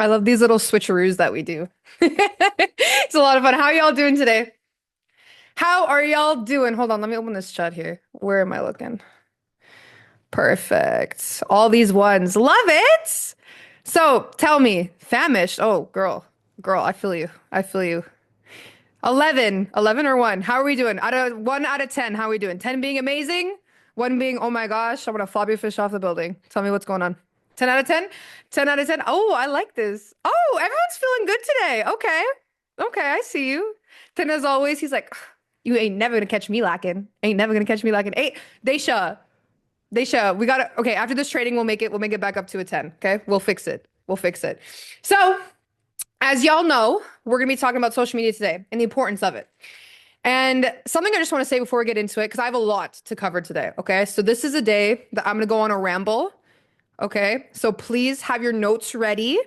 I love these little switcheroos that we do. It's a lot of fun. How are y'all doing today? How are y'all doing? Hold on, let me open this chat here. Where am I looking? Perfect. All these ones. Love it. So tell me, famished. Oh, girl, I feel you. I feel you. 11 or 1. How are we doing? Out of 1 out of 10, how are we doing? 10 being amazing, 1 being, oh my gosh, I'm gonna flop your fish off the building. Tell me what's going on. 10 out of 10? 10 out of 10. Oh, I like this. Oh, everyone's feeling good today. Okay. Okay, I see you. 10 as always. He's like, you ain't never gonna catch me lacking. Ain't never gonna catch me lacking. Hey, Daisha, we gotta, okay, after this trading, we'll make it back up to a 10. Okay. We'll fix it. We'll fix it. So, as y'all know, we're going to be talking about social media today and the importance of it. And something I just want to say before we get into it, because I have a lot to cover today. Okay. So this is a day that I'm going to go on a ramble. Okay. So please have your notes ready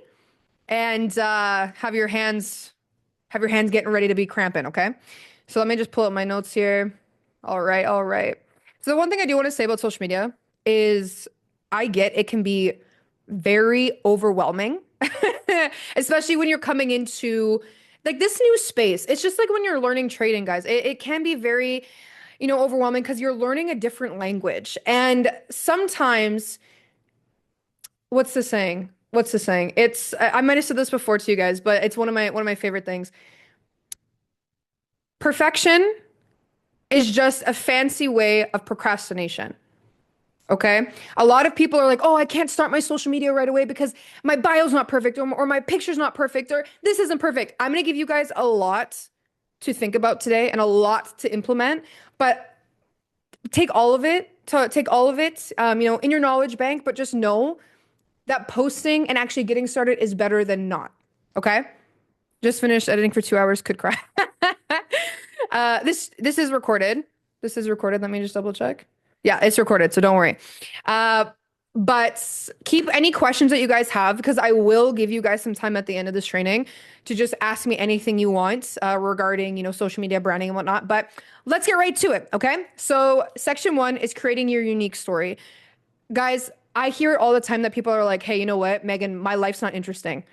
and have your hands getting ready to be cramping. Okay. So let me just pull up my notes here. All right. All right. So the one thing I do want to say about social media is I get it can be very overwhelming, especially when you're coming into like this new space. It's just like when you're learning trading, guys. It can be very, overwhelming because you're learning a different language. And sometimes, what's the saying? What's the saying? I might have said this before to you guys, but it's one of my favorite things. Perfection is just a fancy way of procrastination. Okay. A lot of people are like, oh, I can't start my social media right away because my bio's not perfect or my picture's not perfect or this isn't perfect. I'm going to give you guys a lot to think about today and a lot to implement, but take all of it, in your knowledge bank, but just know that posting and actually getting started is better than not. Okay. Just finished editing for 2 hours. Could cry. This is recorded. This is recorded. Let me just double check. Yeah, it's recorded, so don't worry. Uh, but keep any questions that you guys have because I will give you guys some time at the end of this training to just ask me anything you want regarding, social media branding and whatnot. But let's get right to it, okay? So section 1 is creating your unique story. Guys, I hear it all the time that people are like, hey, you know what, Megan, my life's not interesting.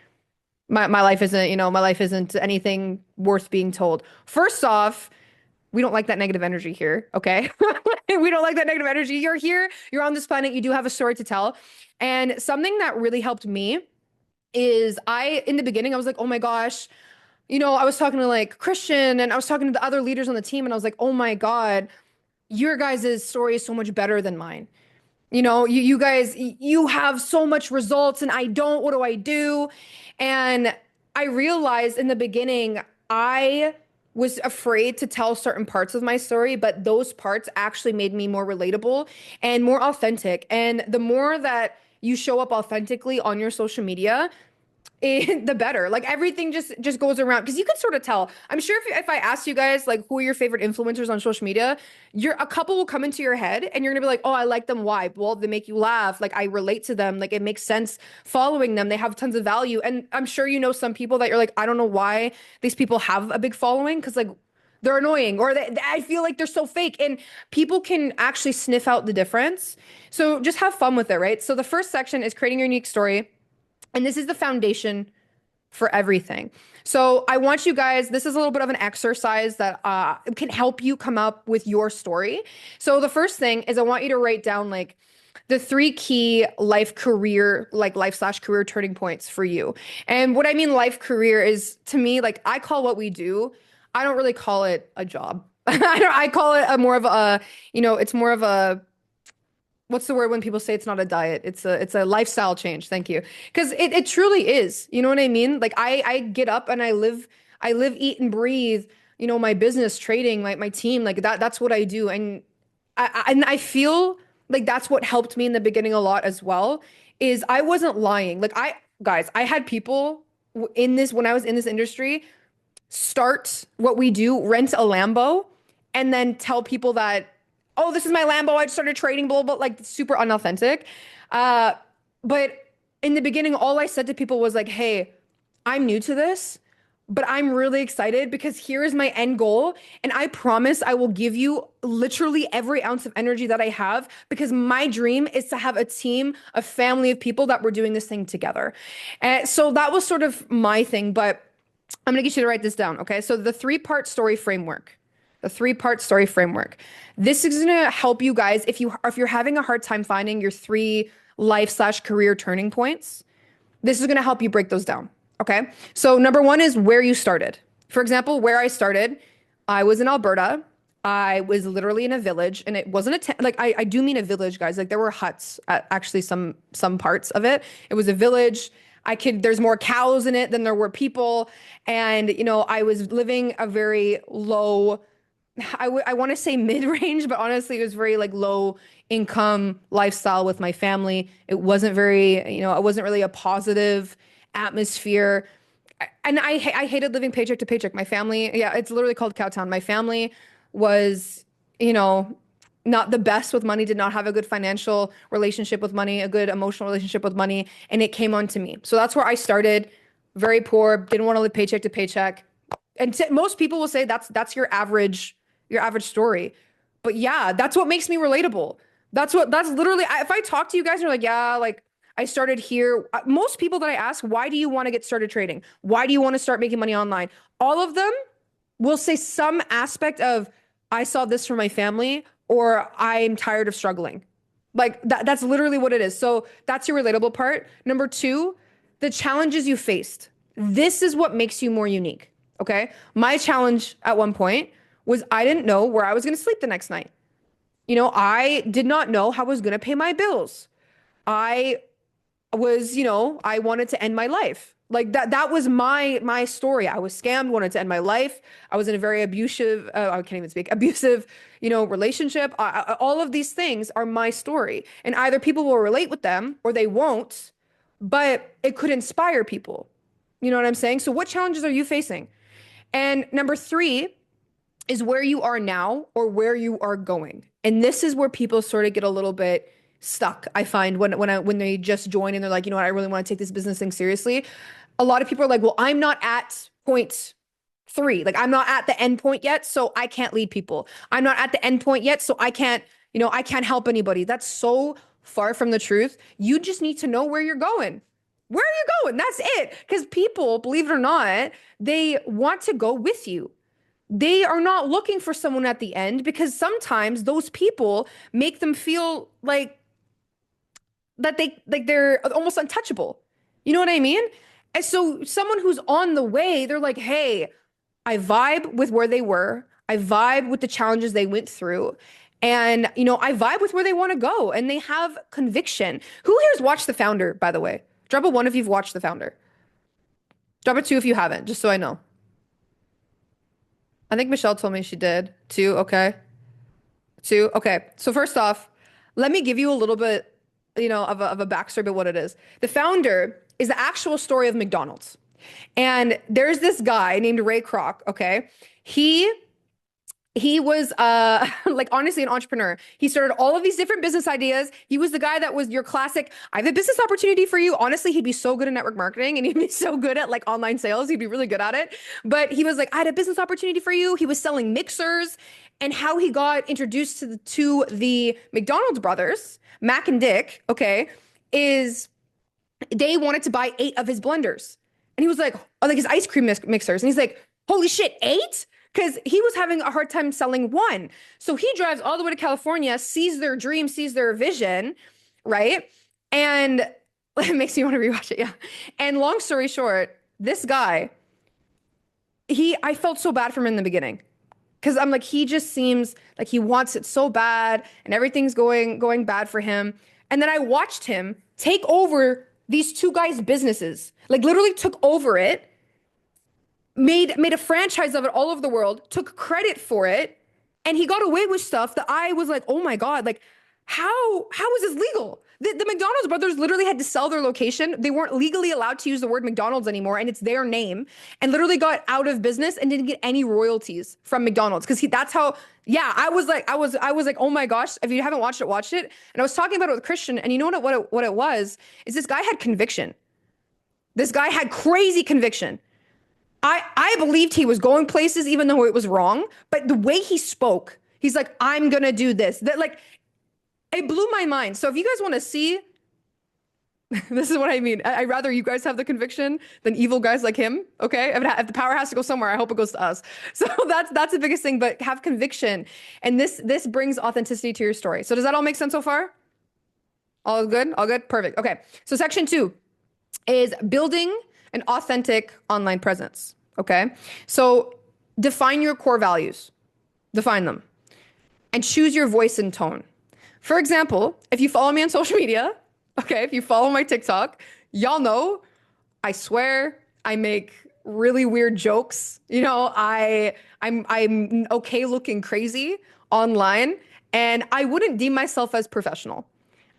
My life isn't anything worth being told. First off, we don't like that negative energy here, okay? We don't like that negative energy. You're here, you're on this planet, you do have a story to tell. And something that really helped me is in the beginning, I was like, oh my gosh, I was talking to like Christian and I was talking to the other leaders on the team, and I was like, oh my God, your guys' story is so much better than mine. You guys, you have so much results and I don't. What do I do? And I realized in the beginning, I was afraid to tell certain parts of my story, but those parts actually made me more relatable and more authentic. And the more that you show up authentically on your social media, the better. Like everything just goes around because you can sort of tell. I'm sure if I asked you guys like who are your favorite influencers on social media, a couple will come into your head and you're gonna be like, oh, I like them. Why? Well, they make you laugh. Like I relate to them. Like it makes sense following them. They have tons of value. And I'm sure you know some people that you're like, I don't know why these people have a big following because like they're annoying or I feel like they're so fake. And people can actually sniff out the difference. So just have fun with it, right? So the first section is creating your unique story. And this is the foundation for everything. So I want you guys, this is a little bit of an exercise that can help you come up with your story. So the first thing is I want you to write down like the 3 key life/career turning points for you. And what I mean life career is to me, like I call what we do, I don't really call it a job. I call it a more of a, it's more of a what's the word when people say it's not a diet? It's a lifestyle change. Thank you. Because it truly is. You know what I mean? Like I get up and I live, eat and breathe, my business, trading, my team, like that's what I do. And I feel like that's what helped me in the beginning a lot as well, is I wasn't lying. Like guys, I had people in this when I was in this industry start what we do, rent a Lambo, and then tell people that, oh, this is my Lambo. I just started trading, blah, blah, like super unauthentic. Uh, but in the beginning, all I said to people was like, hey, I'm new to this. but I'm really excited because here is my end goal. And I promise I will give you literally every ounce of energy that I have because my dream is to have a team, a family of people that we're doing this thing together. And so that was sort of my thing, but I'm gonna get you to write this down. Okay. So the three-part story framework. The three-part story framework. This is gonna help you guys if you're having a hard time finding your three life/career turning points. This is gonna help you break those down. Okay. So number one is where you started. For example, where I started, I was in Alberta. I was literally in a village, and it wasn't like I do mean a village, guys. Like there were huts at actually some parts of it. It was a village. There's more cows in it than there were people. And, I was living a very low, I want to say mid-range, but honestly, it was very like low income lifestyle with my family. It wasn't very, it wasn't really a positive atmosphere. And I hated living paycheck to paycheck. My family, yeah, it's literally called Cowtown. My family was, not the best with money, did not have a good financial relationship with money, a good emotional relationship with money, and it came on to me. So that's where I started, very poor, didn't want to live paycheck to paycheck. And most people will say that's your average story. But yeah, that's what makes me relatable. That's literally, if I talk to you guys and you're like, yeah, like I started here. Most people that I ask, why do you want to get started trading? Why do you want to start making money online? All of them will say some aspect of, I saw this from my family, or I'm tired of struggling. Like that's literally what it is. So that's your relatable part. Number two, the challenges you faced. This is what makes you more unique. Okay. My challenge at one point was I didn't know where I was going to sleep the next night. I did not know how I was going to pay my bills. I I wanted to end my life. Like that was my story. I was scammed, wanted to end my life. I was in a very abusive, I can't even speak, abusive, relationship. All of these things are my story. And either people will relate with them or they won't, but it could inspire people. You know what I'm saying? So what challenges are you facing? And number three is where you are now or where you are going. And this is where people sort of get a little bit stuck. I find when they just join and they're like, what, I really want to take this business thing seriously. A lot of people are like, well, I'm not at point three. Like I'm not at the end point yet, so I can't lead people. I'm not at the end point yet, so I can't help anybody. That's so far from the truth. You just need to know where you're going. Where are you going? That's it. Because people, believe it or not, they want to go with you. They are not looking for someone at the end because sometimes those people make them feel like they're almost untouchable. You know what I mean? And so someone who's on the way, they're like, hey, I vibe with where they were. I vibe with the challenges they went through. And, I vibe with where they want to go. And they have conviction. Who here's watched The Founder, by the way? Drop a one if you've watched The Founder. Drop a two if you haven't, just so I know. I think Michelle told me she did. Two, okay. Two, okay. So first off, let me give you a little bit, of a backstory about what it is. The Founder is the actual story of McDonald's. And there's this guy named Ray Kroc, okay? He was like honestly an entrepreneur. He started all of these different business ideas. He was the guy that was your classic, I have a business opportunity for you. Honestly, he'd be so good at network marketing and he'd be so good at like online sales. He'd be really good at it. But he was like, I had a business opportunity for you. He was selling mixers. And how he got introduced to the McDonald's brothers, Mac and Dick, okay, is they wanted to buy 8 of his blenders. And he was like, like his ice cream mixers. And he's like, holy shit, 8? Because he was having a hard time selling one. So he drives all the way to California, sees their dream, sees their vision, right? And it makes me want to rewatch it, yeah. And long story short, this guy, I felt so bad for him in the beginning. Because I'm like, he just seems like he wants it so bad and everything's going bad for him. And then I watched him take over these two guys' businesses, like literally took over it, made a franchise of it all over the world, took credit for it, and he got away with stuff that I was like, oh my God, like how is this legal? The McDonald's brothers literally had to sell their location. They weren't legally allowed to use the word McDonald's anymore, and it's their name, and literally got out of business and didn't get any royalties from McDonald's because that's how. Yeah, I was like, oh my gosh! If you haven't watched it, watch it. And I was talking about it with Christian, and you know what it was is this guy had conviction. This guy had crazy conviction. I believed he was going places even though it was wrong, but the way he spoke, he's like, I'm gonna do this. That like it blew my mind. So if you guys want to see, this is what I mean. I'd rather you guys have the conviction than evil guys like him. Okay, if the power has to go somewhere, I hope it goes to us. So that's the biggest thing. But have conviction, and this brings authenticity to your story. So does that all make sense so far? All good? All good? Perfect. Okay. So section 2 is building an authentic online presence. Okay. So define your core values, define them, and choose your voice and tone. For example, if you follow me on social media, okay, if you follow my TikTok, y'all know I swear, I make really weird jokes. You know, I'm okay looking crazy online, and I wouldn't deem myself as professional.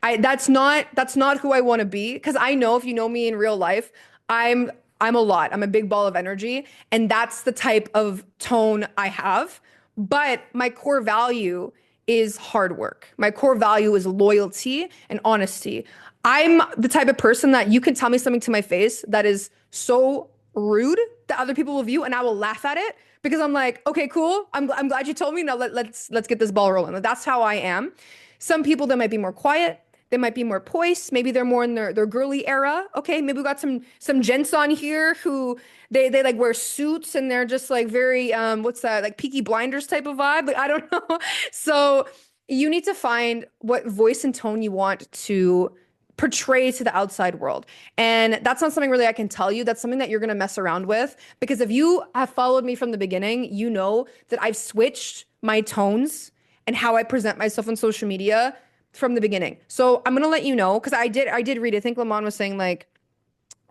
That's not who I want to be, because I know if you know me in real life, I'm I'm a lot. I'm a big ball of energy, and that's the type of tone I have. But my core value is hard work. My core value is loyalty and honesty. I'm the type of person that you can tell me something to my face that is so rude that other people will view, and I will laugh at it because I'm like, okay, cool. I'm glad you told me. Now let's get this ball rolling. That's how I am. Some people that might be more quiet. They might be more poised. Maybe they're more in their girly era. Okay, maybe we got some gents on here who they like wear suits and they're just like very what's that, like Peaky Blinders type of vibe. Like I don't know. So you need to find what voice and tone you want to portray to the outside world. And that's not something really I can tell you. That's something that you're going to mess around with, because if you have followed me from the beginning, you know that I've switched my tones and how I present myself on social media from the beginning. So I'm going to let you know, because I did read, I think Lamont was saying like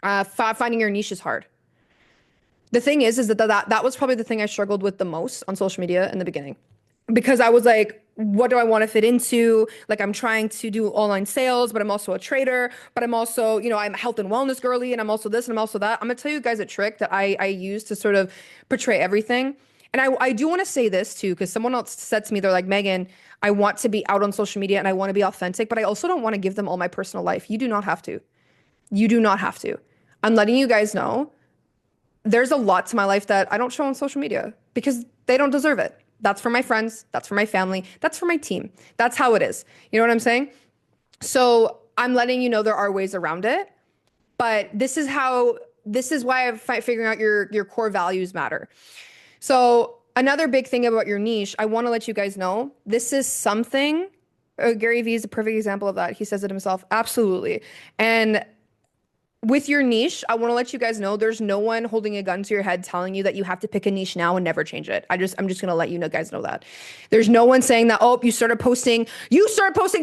finding your niche is hard. The thing is that was probably the thing I struggled with the most on social media in the beginning, because I was like, what do I want to fit into? Like, I'm trying to do online sales, but I'm also a trader, but I'm also, I'm a health and wellness girly, and I'm also this and I'm also that. I'm gonna tell you guys a trick that I use to sort of portray everything. And I do want to say this too, because someone else said to me, they're like, Megan, I want to be out on social media and I want to be authentic, but I also don't want to give them all my personal life. You do not have to. You do not have to. I'm letting you guys know there's a lot to my life that I don't show on social media because they don't deserve it. That's for my friends. That's for my family. That's for my team. That's how it is. You know what I'm saying? So I'm letting you know there are ways around it, but this is why I'm figuring out your core values matter. So another big thing about your niche, I want to let you guys know, this is something, Gary Vee is a perfect example of that. He says it himself. Absolutely. And with your niche, I want to let you guys know there's no one holding a gun to your head telling you that you have to pick a niche now and never change it. I'm just going to let you know, guys know that. There's no one saying that, oh, you started posting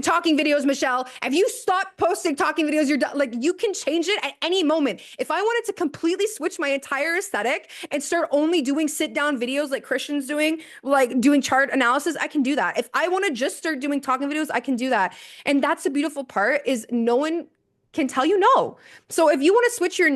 talking videos, Michelle. If you stop posting talking videos, you're done. Like, you can change it at any moment. If I wanted to completely switch my entire aesthetic and start only doing sit down videos like Christian's doing, like doing chart analysis, I can do that. If I want to just start doing talking videos, I can do that. And that's the beautiful part, is no one can tell you no. So if you want to switch your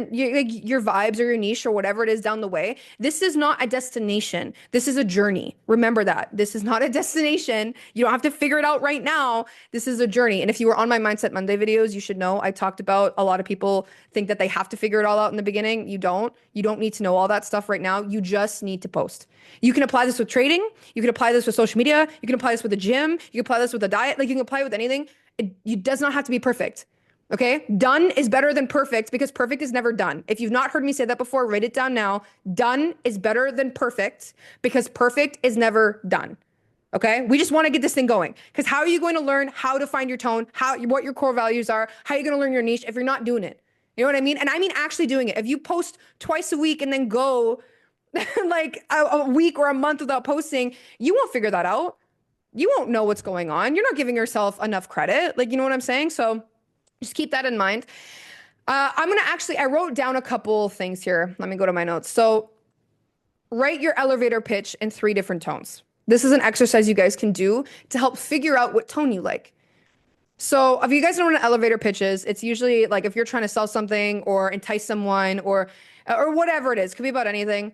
vibes or your niche or whatever it is down the way, this is not a destination. This is a journey. Remember that. This is not a destination. You don't have to figure it out right now. This is a journey. And if you were on my Mindset Monday videos, you should know I talked about a lot of people think that they have to figure it all out in the beginning. You don't. You don't need to know all that stuff right now. You just need to post. You can apply this with trading. You can apply this with social media. You can apply this with the gym. You can apply this with a diet. Like, you can apply it with anything. It does not have to be perfect. Okay, done is better than perfect, because perfect is never done. If you've not heard me say that before, write it down now. Done is better than perfect, because perfect is never done. Okay, we just want to get this thing going, because how are you going to learn how to find your tone, what your core values are, how are you going to learn your niche if you're not doing it? You know what I mean? And I mean actually doing it. If you post twice a week and then go like a week or a month without posting, you won't figure that out. You won't know what's going on. You're not giving yourself enough credit. Like, you know what I'm saying? So just keep that in mind. I wrote down a couple things here. Let me go to my notes. So write your elevator pitch in 3 different tones. This is an exercise you guys can do to help figure out what tone you like. So if you guys know what an elevator pitch is, it's usually like if you're trying to sell something or entice someone or whatever it is, could be about anything.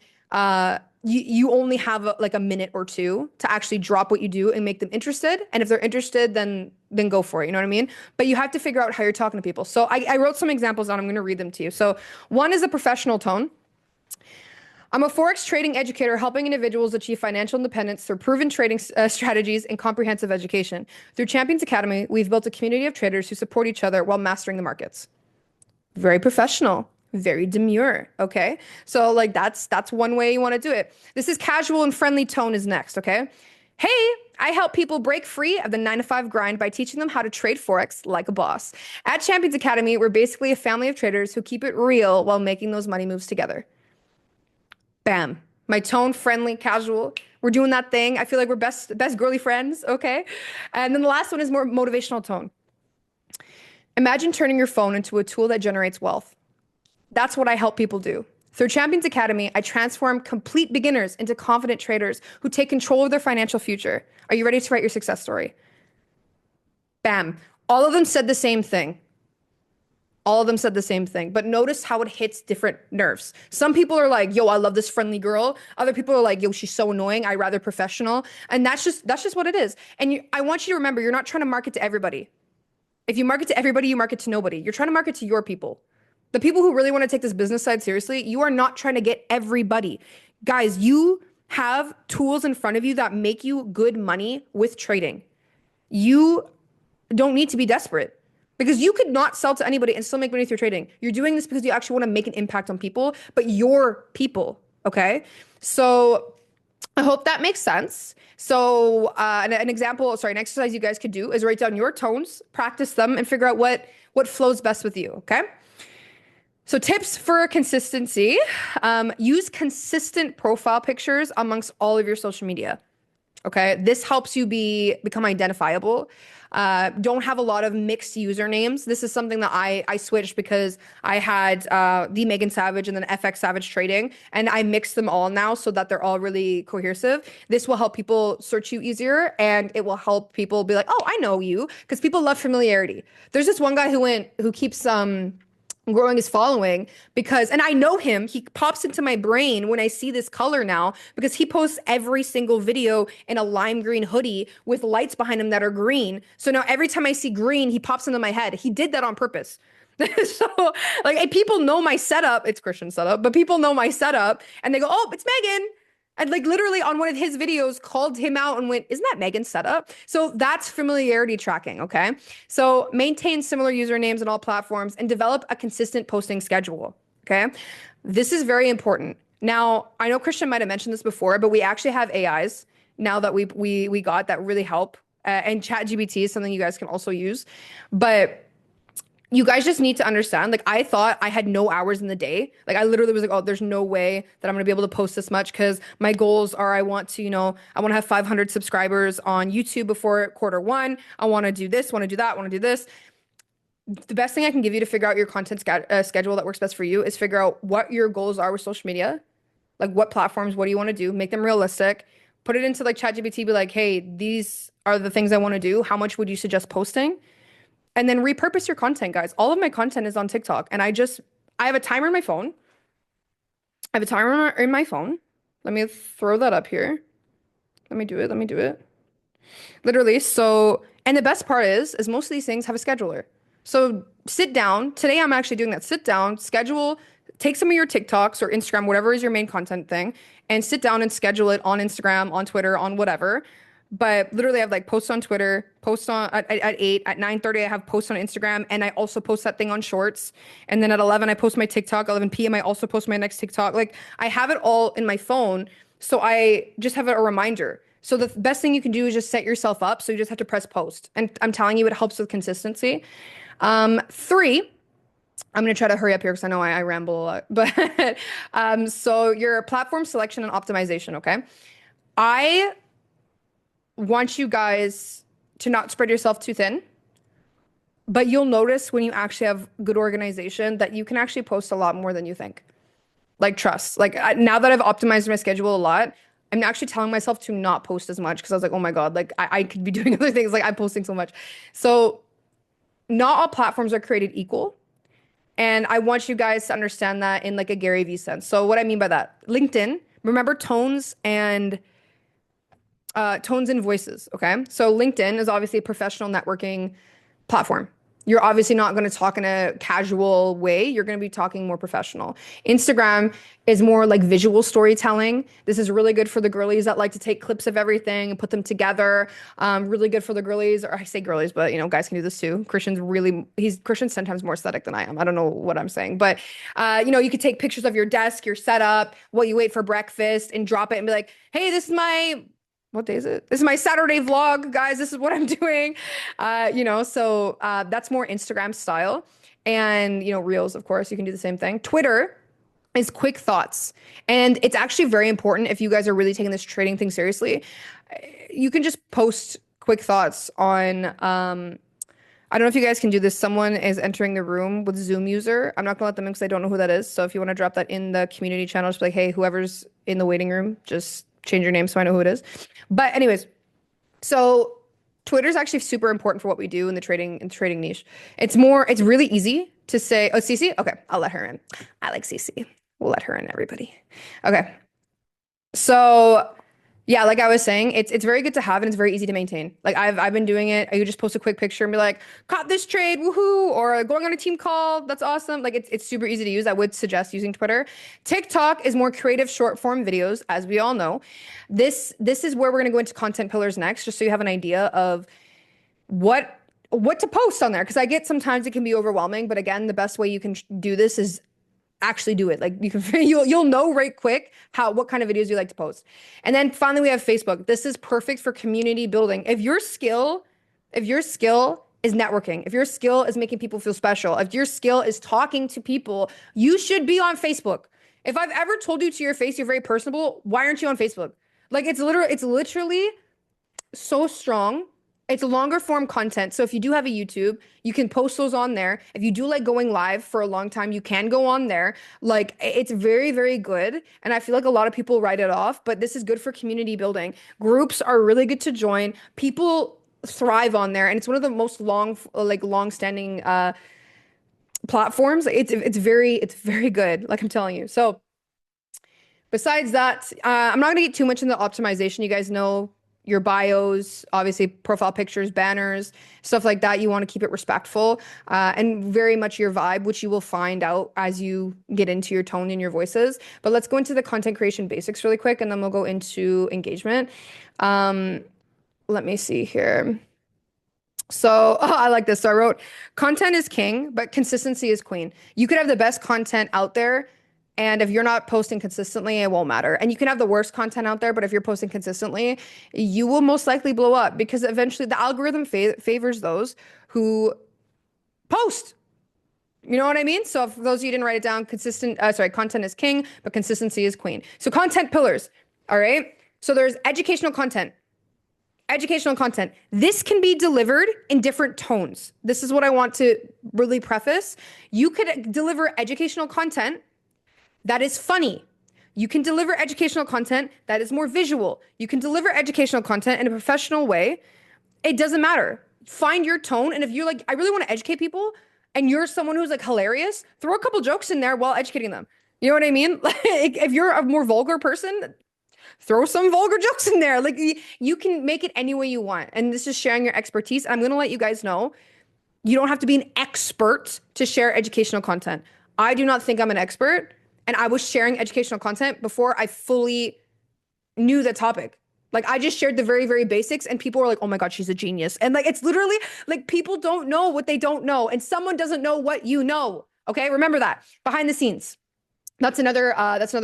You only have like a minute or two to actually drop what you do and make them interested. And if they're interested, then go for it. You know what I mean? But you have to figure out how you're talking to people. So I wrote some examples down. I'm going to read them to you. So one is a professional tone. I'm a Forex trading educator helping individuals achieve financial independence through proven trading strategies and comprehensive education. Through Champions Academy, we've built a community of traders who support each other while mastering the markets. Very professional, very demure, okay? So like that's one way you want to do it. This is casual and friendly tone is next, okay? Hey, I help people break free of the 9 to 5 grind by teaching them how to trade Forex like a boss. At Champions Academy, we're basically a family of traders who keep it real while making those money moves together. Bam. My tone, friendly, casual. We're doing that thing. I feel like we're best girly friends, okay? And then the last one is more motivational tone. Imagine turning your phone into a tool that generates wealth. That's what I help people do. Through Champions Academy, I transform complete beginners into confident traders who take control of their financial future. Are you ready to write your success story? Bam. All of them said the same thing. All of them said the same thing, but notice how it hits different nerves. Some people are like, yo, I love this friendly girl. Other people are like, yo, she's so annoying. I rather professional. And that's just what it is. And I want you to remember, you're not trying to market to everybody. If you market to everybody, you market to nobody. You're trying to market to your people. The people who really want to take this business side seriously, you are not trying to get everybody. Guys, you have tools in front of you that make you good money with trading. You don't need to be desperate. Because you could not sell to anybody and still make money through trading. You're doing this because you actually want to make an impact on people, but your people, okay? So I hope that makes sense. So an exercise you guys could do is write down your tones, practice them, and figure out what flows best with you, okay? So tips for consistency, use consistent profile pictures amongst all of your social media. Okay, this helps you become identifiable. Don't have a lot of mixed usernames. This is something that I switched because I had the Megan Savage and then FX Savage Trading, and I mixed them all now so that they're all really cohesive. This will help people search you easier, and it will help people be like, oh, I know you, because people love familiarity. There's this one guy who keeps growing his following because, and I know him, he pops into my brain when I see this color now because he posts every single video in a lime green hoodie with lights behind him that are green. So now every time I see green, he pops into my head. He did that on purpose. So like people know my setup. It's Christian setup, but people know my setup and they go, oh, it's Megan. And like literally on one of his videos called him out and went, isn't that Megan's setup? So that's familiarity tracking, okay? So maintain similar usernames on all platforms and develop a consistent posting schedule, okay? This is very important. Now, I know Christian might have mentioned this before, but we actually have AIs now that we got that really help. And ChatGPT is something you guys can also use. But you guys just need to understand, like I thought I had no hours in the day. Like I literally was like, oh, there's no way that I'm gonna be able to post this much because my goals are I want to have 500 subscribers on YouTube before Q1. I want to do this, want to do that, want to do this. The best thing I can give you to figure out your content schedule that works best for you is figure out what your goals are with social media. Like what platforms, what do you want to do? Make them realistic. Put it into like ChatGPT, be like, hey, these are the things I want to do. How much would you suggest posting? And then repurpose your content, guys. All of my content is on TikTok. And I have a timer in my phone. I have a timer in my phone. Let me throw that up here. Let me do it. Literally. So, and the best part is most of these things have a scheduler. So sit down. Today I'm actually doing that. Sit down, schedule, take some of your TikToks or Instagram, whatever is your main content thing, and sit down and schedule it on Instagram, on Twitter, on whatever. But literally I have like posts on Twitter, posts on at 8, at 9:30 I have posts on Instagram, and I also post that thing on Shorts. And then at 11 I post my TikTok, 11 p.m. I also post my next TikTok. Like I have it all in my phone, so I just have a reminder. So the best thing you can do is just set yourself up, so you just have to press post. And I'm telling you, it helps with consistency. 3, I'm going to try to hurry up here because I know I ramble a lot. But so your platform selection and optimization, okay? I want you guys to not spread yourself too thin, but you'll notice when you actually have good organization that you can actually post a lot more than you think. Like trust. Like now that I've optimized my schedule a lot, I'm actually telling myself to not post as much because I was like, oh my God, like I could be doing other things. Like I'm posting so much. So not all platforms are created equal. And I want you guys to understand that in like a Gary Vee sense. So what I mean by that, LinkedIn, remember tones and voices, okay? So LinkedIn is obviously a professional networking platform. You're obviously not going to talk in a casual way. You're going to be talking more professional. Instagram is more like visual storytelling. This is really good for the girlies that like to take clips of everything and put them together. Really good for the girlies, or I say girlies, but you know, guys can do this too. Christian's sometimes more aesthetic than I am. I don't know what I'm saying, but you know, you could take pictures of your desk, your setup, what you ate for breakfast, and drop it and be like, hey, this is my what day is it? This is my Saturday vlog, guys. This is what I'm doing. You know, so that's more Instagram style. And, you know, Reels, of course, you can do the same thing. Twitter is quick thoughts. And it's actually very important if you guys are really taking this trading thing seriously. You can just post quick thoughts on I don't know if you guys can do this. Someone is entering the room with Zoom user. I'm not gonna let them in because I don't know who that is. So if you want to drop that in the community channel, just be like, hey, whoever's in the waiting room, just change your name so I know who it is. But anyways, so Twitter is actually super important for what we do in the trading niche. It's really easy to say, oh, Cece? Okay, I'll let her in. I like Cece. We'll let her in, everybody. Okay. So yeah, like I was saying, it's very good to have and it's very easy to maintain. Like I've been doing it. You just post a quick picture and be like, caught this trade, woohoo, or going on a team call, that's awesome. Like it's super easy to use. I would suggest using Twitter. TikTok is more creative short form videos, as we all know. This is where we're gonna go into content pillars next, just so you have an idea of what to post on there. Because I get sometimes it can be overwhelming, but again, the best way you can do this is actually do it. Like you can you'll know right quick what kind of videos you like to post. And then finally we have Facebook. This is perfect for community building. If your skill is networking, if your skill is making people feel special, if your skill is talking to people, you should be on Facebook. If I've ever told you to your face you're very personable, why aren't you on Facebook? Like it's literally so strong. It's longer form content. So if you do have a YouTube, you can post those on there. If you do like going live for a long time, you can go on there. Like it's very, very good. And I feel like a lot of people write it off, but this is good for community building. Groups are really good to join. People thrive on there. And it's one of the most long-standing platforms. It's very good, like I'm telling you. So besides that, I'm not gonna get too much into optimization. You guys know your bios, obviously profile pictures, banners, stuff like that. You want to keep it respectful and very much your vibe, which you will find out as you get into your tone and your voices. But let's go into the content creation basics really quick, and then we'll go into engagement. Let me see here. So I like this. So I wrote, content is king, but consistency is queen. You could have the best content out there, and if you're not posting consistently, it won't matter. And you can have the worst content out there, but if you're posting consistently, you will most likely blow up because eventually the algorithm favors those who post. You know what I mean? So for those of you who didn't write it down, content is king, but consistency is queen. So content pillars, all right? So there's educational content. Educational content. This can be delivered in different tones. This is what I want to really preface. You could deliver educational content that is funny. You can deliver educational content that is more visual. You can deliver educational content in a professional way. It doesn't matter. Find your tone. And if you're like, I really want to educate people, and you're someone who's like hilarious, throw a couple jokes in there while educating them. You know what I mean? Like if you're a more vulgar person, throw some vulgar jokes in there. Like you can make it any way you want. And this is sharing your expertise. I'm going to let you guys know, you don't have to be an expert to share educational content. I do not think I'm an expert. And I was sharing educational content before I fully knew the topic. Like I just shared the very, very basics and people were like, oh my God, she's a genius. And like, it's literally like people don't know what they don't know. And someone doesn't know what you know. Okay. Remember that behind the scenes. That's another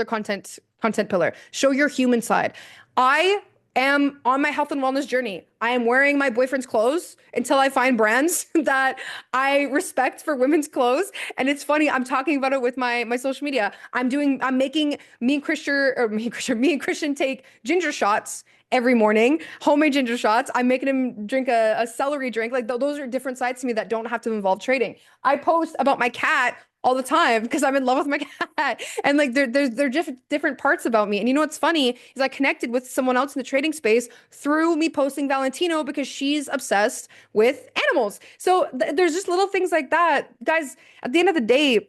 content pillar. Show your human side. I am on my health and wellness journey. I am wearing my boyfriend's clothes until I find brands that I respect for women's clothes. And it's funny, I'm talking about it with my social media. I'm making me and Christian take ginger shots every morning, homemade ginger shots. I'm making him drink a celery drink. Like those are different sides to me that don't have to involve trading. I post about my cat all the time because I'm in love with my cat. And like they're just different parts about me. And you know what's funny is I connected with someone else in the trading space through me posting Valentino because she's obsessed with animals. So there's just little things like that. Guys, at the end of the day,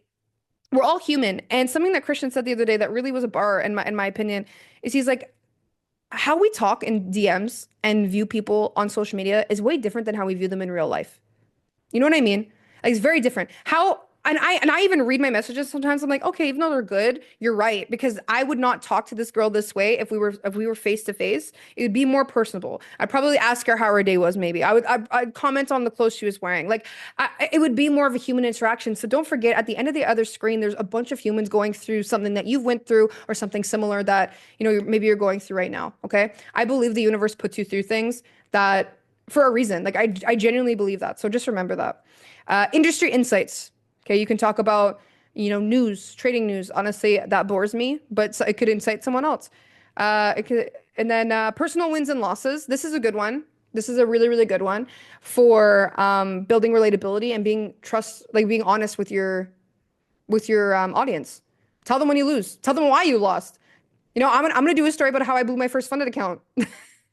we're all human. And something that Christian said the other day that really was a bar in my opinion is he's like, how we talk in DMs and view people on social media is way different than how we view them in real life. You know what I mean? Like it's very different. How and I even read my messages sometimes. I'm like, okay, even though they're good, you're right. Because I would not talk to this girl this way if we were face to face. It would be more personable. I'd probably ask her how her day was, maybe. I'd comment on the clothes she was wearing. Like it would be more of a human interaction. So don't forget, at the end of the other screen, there's a bunch of humans going through something that you've went through or something similar that, you know, maybe you're going through right now. Okay. I believe the universe puts you through things that for a reason. Like I genuinely believe that. So just remember that. Industry insights. Okay, you can talk about, you know, news, trading news. Honestly, that bores me, but it could incite someone else. It could, and then personal wins and losses. This is a good one. This is a really, really good one for building relatability and like being honest with your audience. Tell them when you lose. Tell them why you lost. You know, I'm gonna do a story about how I blew my first funded account.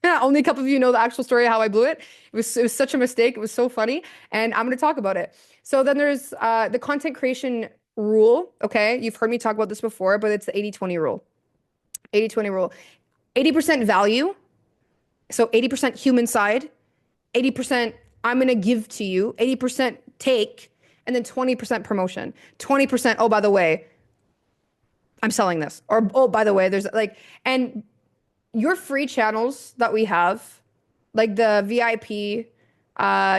Yeah, only a couple of you know the actual story of how I blew it. It was such a mistake. It was so funny, and I'm gonna talk about it. So then there's the content creation rule. Okay, you've heard me talk about this before, but it's the 80/20 rule. 80/20 rule. 80% value, so 80% human side, 80% I'm gonna give to you, 80% take, and then 20% promotion. 20%, oh, by the way, I'm selling this. Or, oh, by the way, there's like, and your free channels that we have, like the VIP,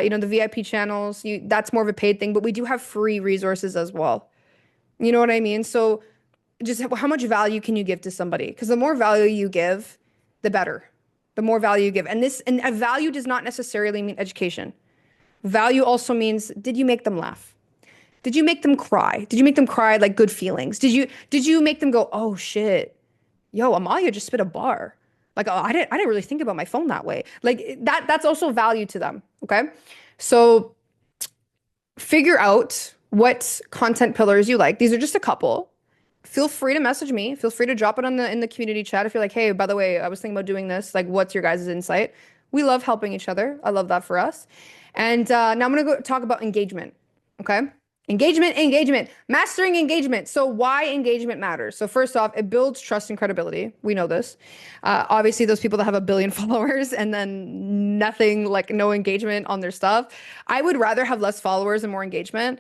you know, the VIP channels, that's more of a paid thing, but we do have free resources as well. You know what I mean? So just how much value can you give to somebody? Because the more value you give, the better. The more value you give. And a value does not necessarily mean education. Value also means, did you make them laugh? Did you make them cry? Did you make them cry like good feelings? Did you make them go, oh shit, yo, Amalia just spit a bar. Like, oh, I didn't really think about my phone that way. Like that's also value to them. Okay. So figure out what content pillars you like. These are just a couple. Feel free to message me. Feel free to drop it on in the community chat if you're like, hey, by the way, I was thinking about doing this. Like, what's your guys' insight? We love helping each other. I love that for us. And now I'm gonna go talk about engagement. Okay. Engagement, mastering engagement. So why engagement matters. So first off, it builds trust and credibility. We know this. Obviously, those people that have a billion followers and then nothing, like no engagement on their stuff. I would rather have less followers and more engagement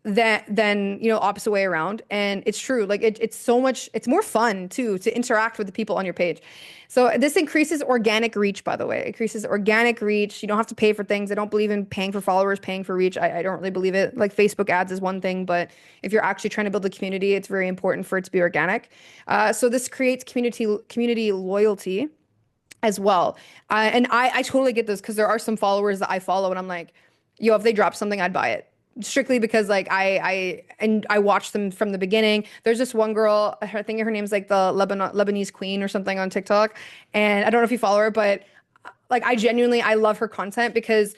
than you know, opposite way around. And it's true, like it's so much, it's more fun too to interact with the people on your page. So this increases organic reach, by the way. It increases organic reach. You don't have to pay for things. I don't believe in paying for followers, paying for reach. I don't really believe it. Like Facebook ads is one thing, but if you're actually trying to build a community, it's very important for it to be organic. So this creates community loyalty as well. And I totally get this because there are some followers that I follow and I'm like, yo, if they drop something, I'd buy it. Strictly because like I watched them from the beginning. There's this one girl, I think her name's like the Lebanese queen or something on TikTok. And I don't know if you follow her, but like I love her content because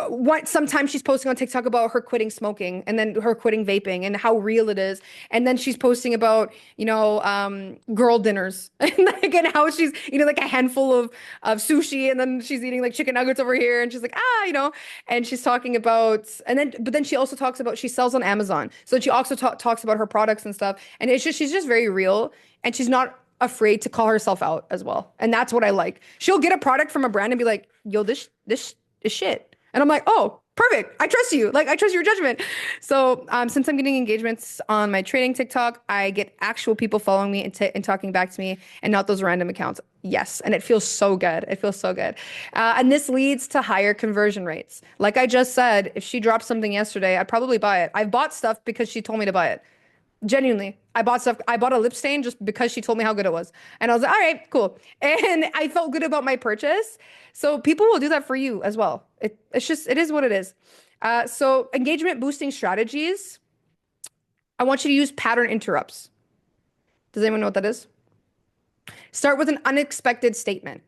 what sometimes she's posting on TikTok about her quitting smoking and then her quitting vaping and how real it is. And then she's posting about, you know, girl dinners and like and how she's eating like a handful of sushi and then she's eating like chicken nuggets over here and she's like, you know, and she's talking about but then she also talks about she sells on Amazon. So she also talks about her products and stuff. And it's just she's just very real and she's not afraid to call herself out as well. And that's what I like. She'll get a product from a brand and be like, yo, this is shit. And I'm like, oh, perfect. I trust you. Like, I trust your judgment. So since I'm getting engagements on my trading TikTok, I get actual people following me and talking back to me and not those random accounts. Yes. And it feels so good. It feels so good. And this leads to higher conversion rates. Like I just said, if she dropped something yesterday, I'd probably buy it. I've bought stuff because she told me to buy it. Genuinely, I bought stuff. I bought a lip stain just because she told me how good it was. And I was like, all right, cool. And I felt good about my purchase. So people will do that for you as well. It's just, it is what it is. So engagement boosting strategies. I want you to use pattern interrupts. Does anyone know what that is? Start with an unexpected statement.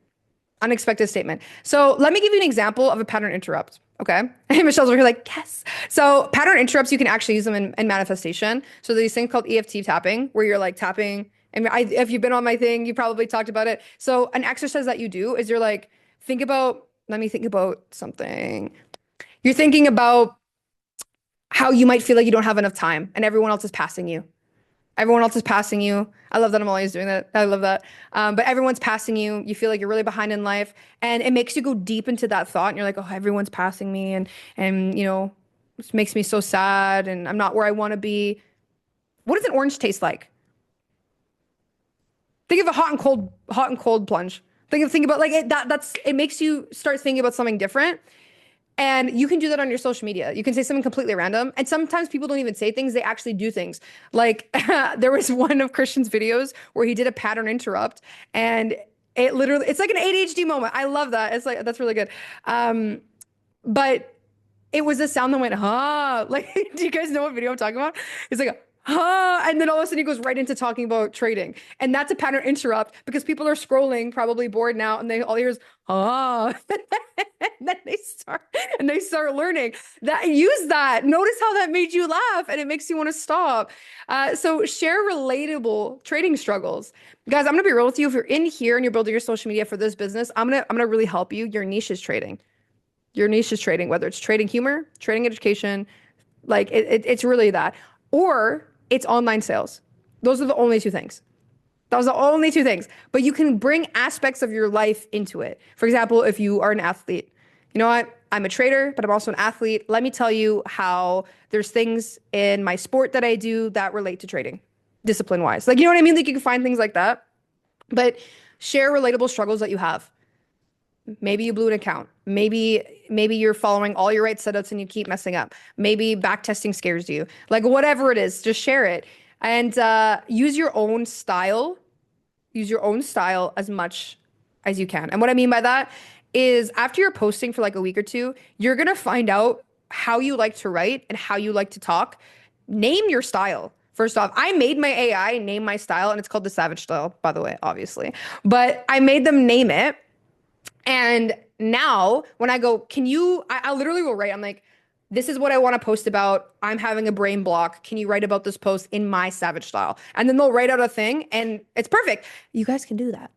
Unexpected statement. So let me give you an example of a pattern interrupt. Okay. And Michelle's over here like, yes. So pattern interrupts, you can actually use them in manifestation. So there's these things called EFT tapping, where you're like tapping. And if you've been on my thing, you probably talked about it. So an exercise that you do is you're like, let me think about something. You're thinking about how you might feel like you don't have enough time and everyone else is passing you. Everyone else is passing you. I love that I'm always doing that. I love that. But everyone's passing you. You feel like you're really behind in life. And it makes you go deep into that thought. And you're like, oh, everyone's passing me. And you know, This makes me so sad and I'm not where I want to be. What does an orange taste like? Think of a hot and cold plunge. Think about like that's it makes you start thinking about something different. And you can do that on your social media. You can say something completely random. And sometimes people don't even say things, they actually do things. Like there was one of Christian's videos where he did a pattern interrupt and it literally it's like an ADHD moment. I love that. It's like that's really good. But it was a sound that went, huh. Like, do you guys know what video I'm talking about? It's like, huh. And then all of a sudden he goes right into talking about trading. And that's a pattern interrupt because people are scrolling, probably bored now, and they all hear is, huh. And then they start learning that use that. Notice how that made you laugh and it makes you want to stop. So share relatable trading struggles. Guys, I'm gonna be real with you. If you're in here and you're building your social media for this business, I'm gonna really help you. Your niche is trading. Your niche is trading, whether it's trading humor, trading education, like it's really that. Or it's online sales. Those are the only two things. Those are the only two things. But you can bring aspects of your life into it. For example, if you are an athlete, you know what? I'm a trader, but I'm also an athlete. Let me tell you how there's things in my sport that I do that relate to trading, discipline wise. Like, you know what I mean? Like you can find things like that. But share relatable struggles that you have. Maybe you blew an account. Maybe you're following all your right setups and you keep messing up. Maybe back testing scares you. Like whatever it is, just share it and use your own style. Use your own style as much as you can. And what I mean by that is after you're posting for like a week or two, you're gonna find out how you like to write and how you like to talk. Name your style. First off, I made my AI name my style, and it's called the Savage style, by the way, obviously. But I made them name it. And now when I go, I literally will write, I'm like, this is what I want to post about. I'm having a brain block. Can you write about this post in my Savage style? And then they'll write out a thing and it's perfect. You guys can do that.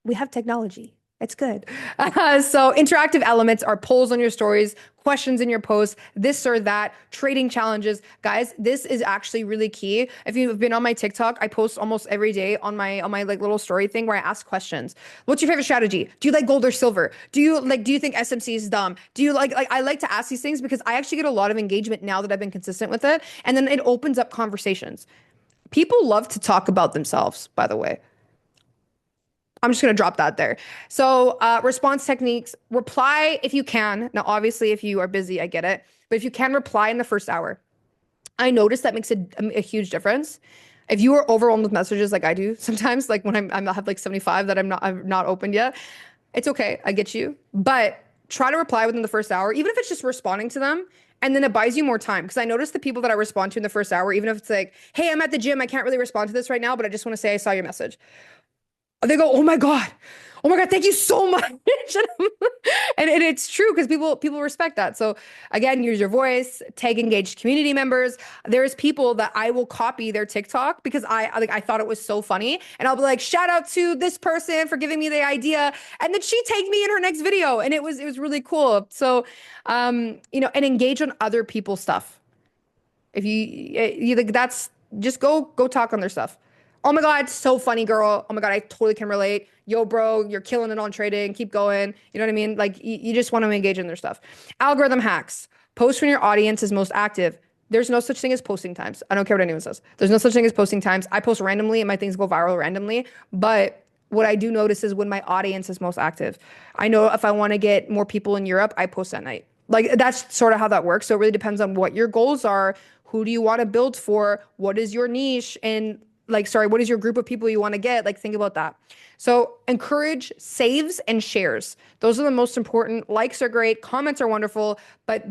We have technology. It's good. So interactive elements are polls on your stories, questions in your posts, this or that, trading challenges. Guys, this is actually really key. If you've been on my TikTok, I post almost every day on my like little story thing where I ask questions. What's your favorite strategy? Do you like gold or silver? Do you think SMC is dumb? Do you like I like to ask these things because I actually get a lot of engagement now that I've been consistent with it. And then it opens up conversations. People love to talk about themselves, by the way. I'm just going to drop that there. So response techniques, reply if you can. Now, obviously, if you are busy, I get it. But if you can reply in the first hour, I notice that makes a huge difference. If you are overwhelmed with messages like I do sometimes, like when I have like 75 that I've not opened yet, it's okay. I get you. But try to reply within the first hour, even if it's just responding to them. And then it buys you more time. Because I notice the people that I respond to in the first hour, even if it's like, hey, I'm at the gym, I can't really respond to this right now, but I just want to say I saw your message. They go, oh my God. Oh my God, thank you so much. And it's true because people respect that. So again, use your voice, tag engaged community members. There's people that I will copy their TikTok because I thought it was so funny. And I'll be like, shout out to this person for giving me the idea. And then she tagged me in her next video. And it was really cool. So and engage on other people's stuff. If you like that's just go talk on their stuff. Oh my God, so funny, girl. Oh my God, I totally can relate. Yo, bro, you're killing it on trading. Keep going. You know what I mean? Like you just want to engage in their stuff. Algorithm hacks. Post when your audience is most active. There's no such thing as posting times. I don't care what anyone says. There's no such thing as posting times. I post randomly and my things go viral randomly. But what I do notice is when my audience is most active. I know if I want to get more people in Europe, I post at night. Like that's sort of how that works. So it really depends on what your goals are. Who do you want to build for? What is your niche? And what is your group of people you want to get? Like, think about that. So encourage saves and shares. Those are the most important. Likes are great. Comments are wonderful. But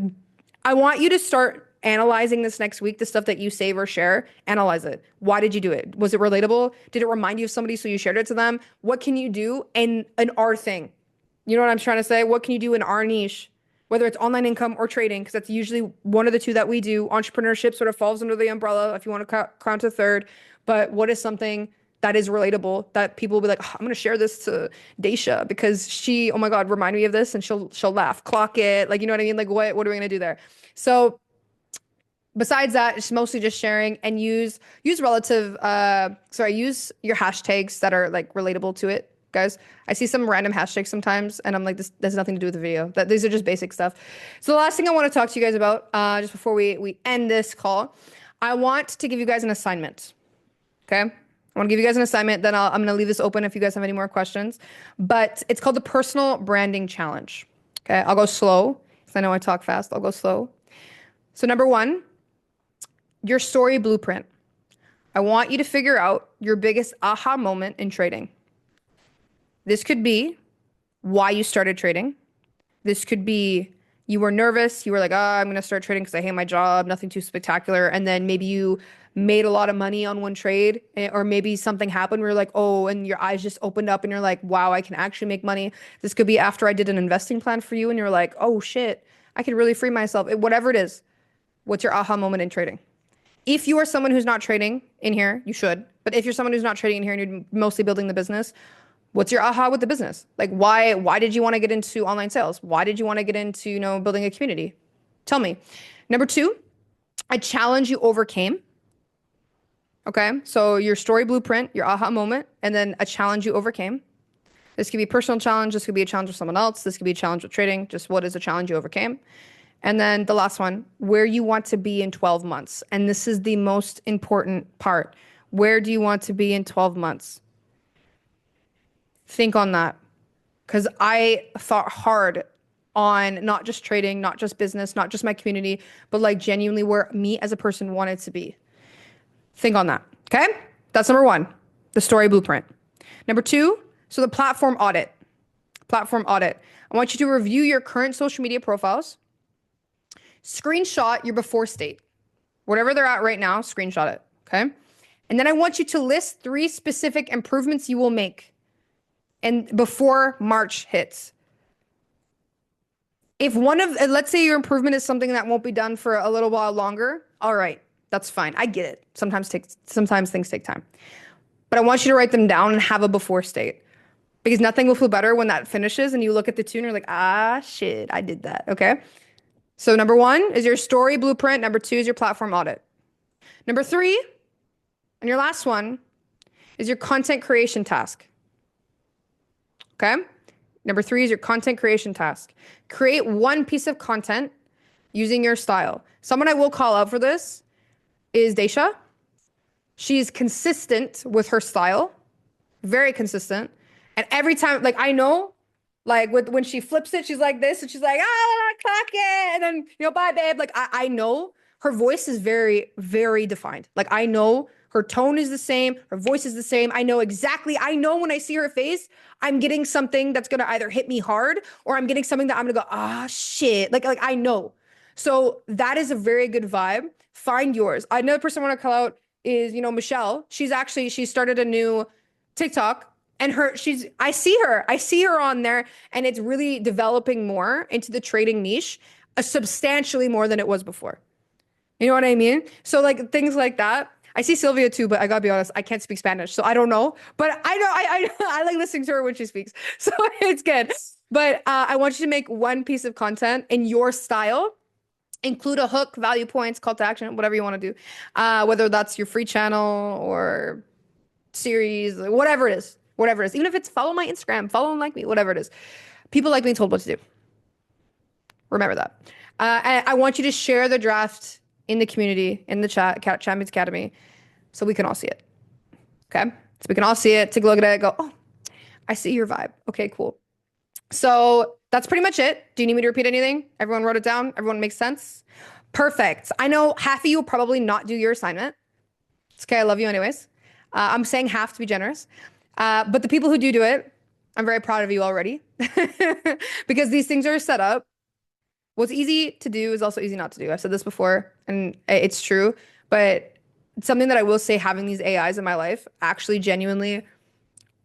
I want you to start analyzing this next week, the stuff that you save or share. Analyze it. Why did you do it? Was it relatable? Did it remind you of somebody so you shared it to them? What can you do in an our thing? You know what I'm trying to say? What can you do in our niche? Whether it's online income or trading, because that's usually one of the two that we do. Entrepreneurship sort of falls under the umbrella if you want to count a third. But what is something that is relatable that people will be like, oh, I'm going to share this to Daisha because she, oh my God, remind me of this, and she'll laugh, clock it. Like, you know what I mean? Like, what are we going to do there? So besides that, it's mostly just sharing and use your hashtags that are like relatable to it. guys. I see some random hashtags sometimes, and I'm like, this has nothing to do with the video. These are just basic stuff. So the last thing I want to talk to you guys about, just before we end this call, I want to give you guys an assignment. Okay. I want to give you guys an assignment. Then I'm going to leave this open if you guys have any more questions. But it's called the Personal Branding Challenge. Okay. I'll go slow because I know I talk fast. I'll go slow. So number one, your story blueprint. I want you to figure out your biggest aha moment in trading. This could be why you started trading. This could be you were nervous. You were like, I'm going to start trading because I hate my job, nothing too spectacular. And then maybe you made a lot of money on one trade, or maybe something happened where you're like, oh, and your eyes just opened up and you're like, wow, I can actually make money. This could be after I did an investing plan for you and you're like, oh shit, I could really free myself. Whatever it is, what's your aha moment in trading? If you are someone who's not trading in here, you should. But if you're someone who's not trading in here and you're mostly building the business, what's your aha with the business? Like, why did you want to get into online sales? Why did you want to get into, building a community? Tell me. Number two, a challenge you overcame. Okay. So your story blueprint, your aha moment, and then a challenge you overcame. This could be a personal challenge. This could be a challenge with someone else. This could be a challenge with trading. Just what is a challenge you overcame? And then the last one, where you want to be in 12 months. And this is the most important part. Where do you want to be in 12 months? Think on that. Because I thought hard on not just trading, not just business, not just my community, but like genuinely where me as a person wanted to be. Think on that. Okay? That's number one, the story blueprint. Number two, so the platform audit. Platform audit. I want you to review your current social media profiles. Screenshot your before state. Whatever they're at right now, screenshot it, okay? And then I want you to list 3 specific improvements you will make and before March hits. If let's say your improvement is something that won't be done for a little while longer, all right, that's fine. I get it. Sometimes things take time. But I want you to write them down and have a before state. Because nothing will feel better when that finishes and you look at the two and you're like, shit, I did that, okay? So number 1 is your story blueprint. Number 2 is your platform audit. Number 3, and your last one, is your content creation task. Okay? Number 3 is your content creation task. Create one piece of content using your style. Someone I will call out for this is Daisha. She's consistent with her style. Very consistent. And every time, like I know, like when she flips it, she's like this, and she's like, clock it, and then, bye, babe. Like I know her voice is very, very defined. Like I know her tone is the same, her voice is the same. I know when I see her face, I'm getting something that's gonna either hit me hard or I'm getting something that I'm gonna go, shit. Like I know. So that is a very good vibe. Find yours. Another person I want to call out is, Michelle. She started a new TikTok. And I see her on there, and it's really developing more into the trading niche, substantially more than it was before. You know what I mean? So like things like that. I see Sylvia too, but I gotta be honest, I can't speak Spanish, so I don't know. But I know I like listening to her when she speaks, so it's good. But I want you to make one piece of content in your style. Include a hook, value points, call to action, whatever you want to do. Whether that's your free channel or series, whatever it is. Whatever it is, even if it's follow my Instagram, follow and like me, whatever it is. People like being told what to do. Remember that. And I want you to share the draft in the community, in the chat, Champions Academy, so we can all see it. Okay? So we can all see it, take a look at it, go, oh, I see your vibe. Okay, cool. So that's pretty much it. Do you need me to repeat anything? Everyone wrote it down? Everyone makes sense? Perfect. I know half of you will probably not do your assignment. It's okay, I love you anyways. I'm saying half to be generous. But the people who do it, I'm very proud of you already because these things are set up. What's easy to do is also easy not to do. I've said this before and it's true, but it's something that I will say, having these AIs in my life, actually genuinely,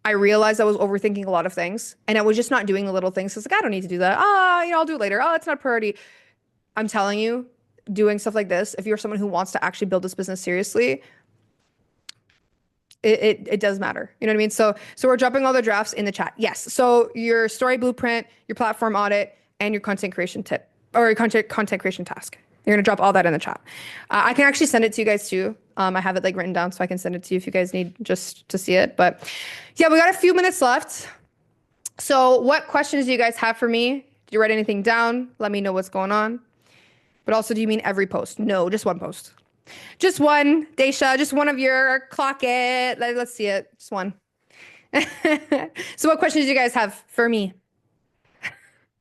I realized I was overthinking a lot of things and I was just not doing the little things. It's like, I don't need to do that. I'll do it later. It's not a priority. I'm telling you, doing stuff like this, if you're someone who wants to actually build this business seriously, it does matter. You know what I mean? So we're dropping all the drafts in the chat. Yes. So your story blueprint, your platform audit, and your content creation tip or your content creation task. You're gonna drop all that in the chat. I can actually send it to you guys too. I have it like written down, so I can send it to you if you guys need just to see it. But yeah, we got a few minutes left. So what questions do you guys have for me? Did you write anything down? Let me know what's going on. But also, do you mean every post? No, just one post. Just one, Daisha, just one of your clock it. Let's see it. Just one. So what questions do you guys have for me?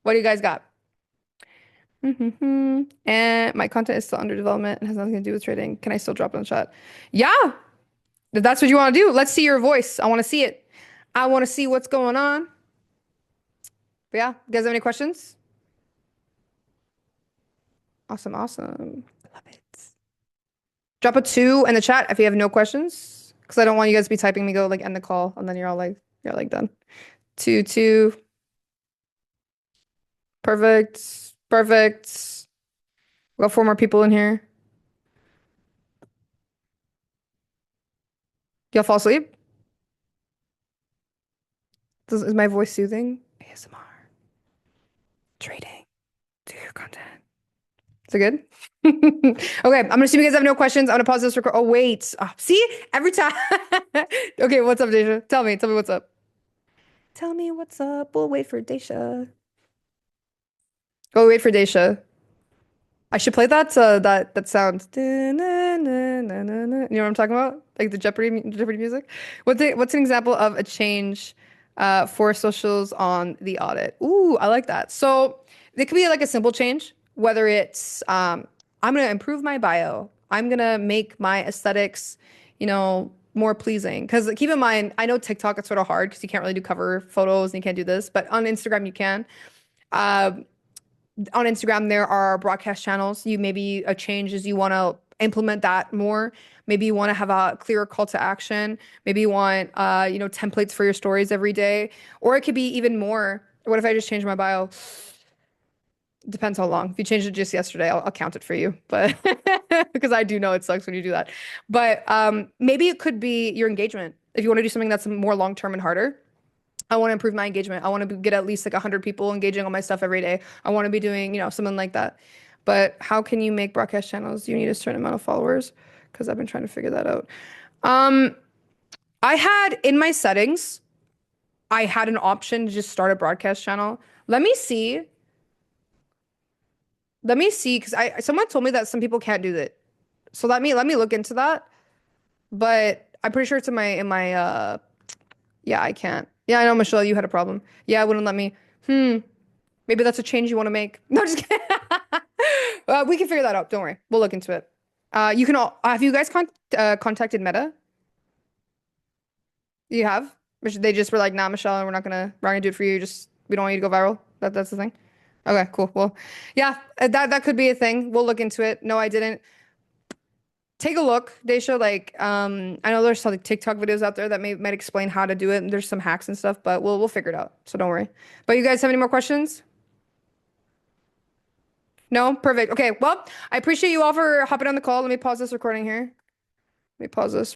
What do you guys got? And my content is still under development and has nothing to do with trading. Can I still drop it in the chat? Yeah, if that's what you want to do. Let's see your voice. I want to see it. I want to see what's going on. But yeah, you guys have any questions? Awesome, awesome. Love it. Drop a 2 in the chat if you have no questions, because I don't want you guys to be typing me go like end the call and then you're like done. 2, 2. Perfect. Perfect. We got 4 more people in here. Y'all fall asleep? Is my voice soothing? ASMR. Trading. Do your content. Is it good? Okay, I'm gonna assume you guys have no questions. I'm gonna pause this record. Oh, wait. Oh, see? Every time. Okay, what's up, Daisha? Tell me what's up. Tell me what's up. We'll wait for Daisha. Go wait for Daisha. I should play that sound. You know what I'm talking about? Like the Jeopardy music. What's an example of a change for socials on the audit? Ooh, I like that. So it could be like a simple change, whether it's I'm gonna improve my bio. I'm gonna make my aesthetics, more pleasing. Because keep in mind, I know TikTok it's sort of hard because you can't really do cover photos and you can't do this, but on Instagram you can. Uh, on Instagram, there are broadcast channels. You maybe a change is you want to implement that more. Maybe you want to have a clearer call to action. Maybe you want, templates for your stories every day, or it could be even more. What if I just change my bio? Depends how long. If you changed it just yesterday, I'll count it for you. But because I do know it sucks when you do that. But maybe it could be your engagement. If you want to do something that's more long term and harder. I want to improve my engagement. I want to get at least like 100 people engaging on my stuff every day. I want to be doing, something like that. But how can you make broadcast channels? You need a certain amount of followers because I've been trying to figure that out. I had in my settings, I had an option to just start a broadcast channel. Let me see. Because someone told me that some people can't do that. So let me look into that. But I'm pretty sure it's in my yeah, I can't. Yeah, I know, Michelle, you had a problem. Yeah, it wouldn't let me. Maybe that's a change you want to make. No, just kidding. We can figure that out. Don't worry. We'll look into it. You can all have you guys contacted Meta? You have? They just were like, nah, Michelle, we're not gonna do it for you. Just we don't want you to go viral. That's the thing. Okay, cool. Well, yeah, that could be a thing. We'll look into it. No, I didn't. Take a look, Daisha. Like, I know there's some like TikTok videos out there that might explain how to do it, and there's some hacks and stuff, but we'll figure it out. So don't worry. But you guys have any more questions? No? Perfect. Okay, well, I appreciate you all for hopping on the call. Let me pause this recording here. Let me pause this.